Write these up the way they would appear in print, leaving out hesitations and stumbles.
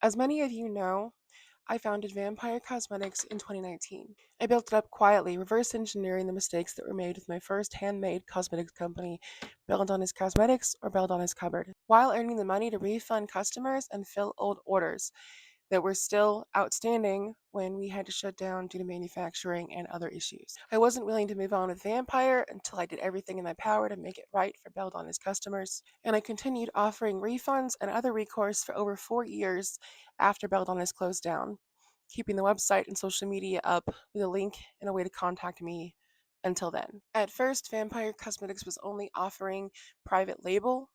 As many of you know, I founded Vampyre Cosmetics in 2019. I built it up quietly, reverse engineering the mistakes that were made with my first handmade cosmetics company, Belladonna's Cosmetics or Belladonna's Cupboard, while earning the money to refund customers and fill old orders that were still outstanding when we had to shut down due to manufacturing and other issues. I wasn't willing to move on with Vampyre until I did everything in my power to make it right for Belladonna's customers, and I continued offering refunds and other recourse for over 4 years after Belladonna's closed down, keeping the website and social media up with a link and a way to contact me until then. At first, Vampyre Cosmetics was only offering private label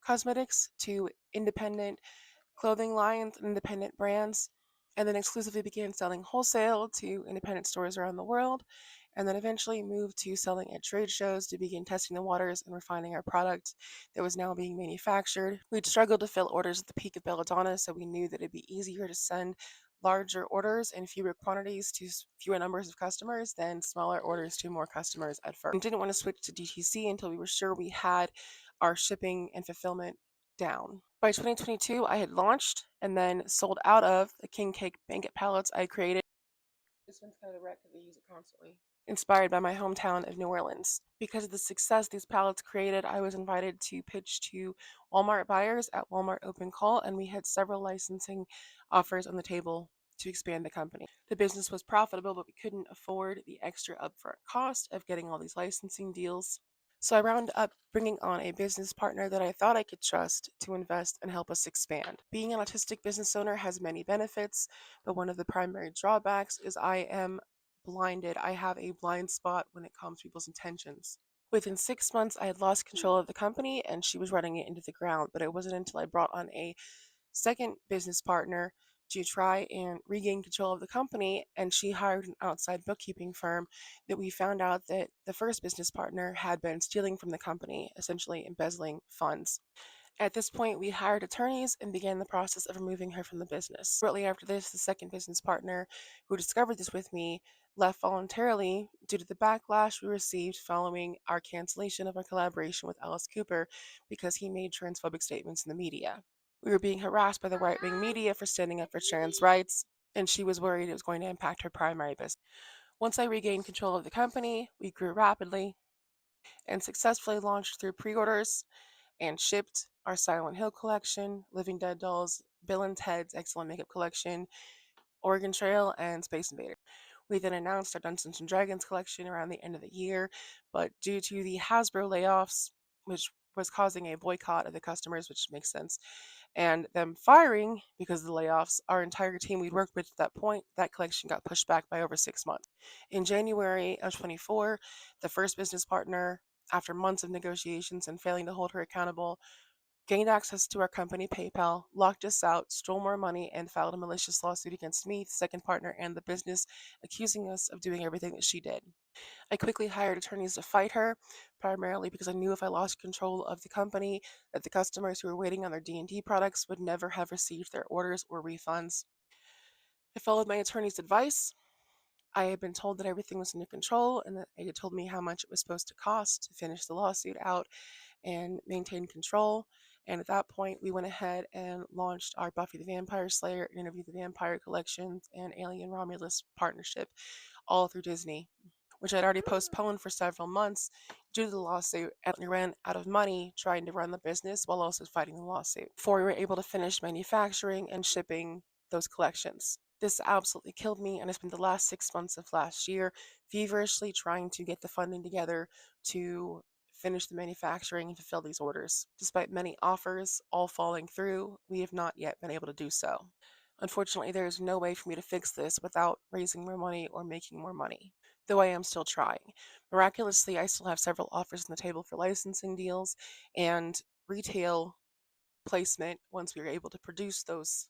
cosmetics to independent clothing lines and independent brands, and then exclusively began selling wholesale to independent stores around the world, and then eventually moved to selling at trade shows to begin testing the waters and refining our product that was now being manufactured. We'd struggled to fill orders at the peak of Belladonna, so we knew that it'd be easier to send larger orders in fewer quantities to fewer numbers of customers than smaller orders to more customers at first. We didn't want to switch to DTC until we were sure we had our shipping and fulfillment down. By 2022, I had launched and then sold out of the king cake blanket palettes I created. This one's kind of a wreck because I use it constantly. Inspired by my hometown of New Orleans. Because of the success these palettes created, I was invited to pitch to Walmart buyers at Walmart Open Call, and we had several licensing offers on the table to expand the company. The business was profitable, but we couldn't afford the extra upfront cost of getting all these licensing deals. So I wound up bringing on a business partner that I thought I could trust to invest and help us expand. Being an autistic business owner has many benefits, but one of the primary drawbacks is I am blinded. I have a blind spot when it comes to people's intentions. Within 6 months, I had lost control of the company and she was running it into the ground, but it wasn't until I brought on a second business partner to try and regain control of the company, and she hired an outside bookkeeping firm, that we found out that the first business partner had been stealing from the company, essentially embezzling funds. At this point, we hired attorneys and began the process of removing her from the business. Shortly after this, the second business partner who discovered this with me left voluntarily due to the backlash we received following our cancellation of our collaboration with Alice Cooper because he made transphobic statements in the media. We were being harassed by the right wing media for standing up for trans rights, and she was worried it was going to impact her primary business. Once I regained control of the company, we grew rapidly and successfully launched through pre orders and shipped our Silent Hill collection, Living Dead dolls, Bill and Ted's Excellent Makeup collection, Oregon Trail, and Space Invader. We then announced our Dungeons and Dragons collection around the end of the year, but due to the Hasbro layoffs, which was causing a boycott of the customers, which makes sense, and them firing because of the layoffs, our entire team we'd worked with at that point, that collection got pushed back by over 6 months. In January of 24, the first business partner, after months of negotiations and failing to hold her accountable, gained access to our company PayPal, locked us out, stole more money, and filed a malicious lawsuit against me, the second partner, and the business, accusing us of doing everything that she did. I quickly hired attorneys to fight her, primarily because I knew if I lost control of the company, that the customers who were waiting on their D&D products would never have received their orders or refunds. I followed my attorney's advice. I had been told that everything was under control and that they had told me how much it was supposed to cost to finish the lawsuit out and maintain control. And at that point, we went ahead and launched our Buffy the Vampire Slayer, Interview the Vampire collections, and Alien Romulus partnership, all through Disney, which I'd already postponed for several months due to the lawsuit, and we ran out of money trying to run the business while also fighting the lawsuit before we were able to finish manufacturing and shipping those collections. This absolutely killed me, and I spent the last 6 months of last year feverishly trying to get the funding together to finish the manufacturing and fulfill these orders. Despite many offers all falling through, we have not yet been able to do so. Unfortunately, there is no way for me to fix this without raising more money or making more money, though I am still trying. Miraculously, I still have several offers on the table for licensing deals and retail placement once we are able to produce those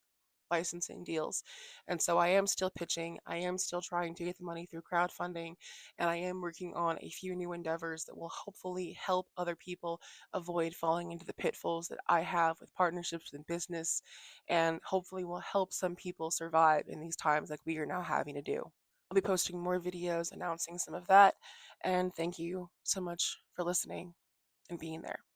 licensing deals. And so I am still pitching, I am still trying to get the money through crowdfunding, and I am working on a few new endeavors that will hopefully help other people avoid falling into the pitfalls that I have with partnerships in business, and hopefully will help some people survive in these times like we are now having to do. I'll be posting more videos announcing some of that, and thank you so much for listening and being there.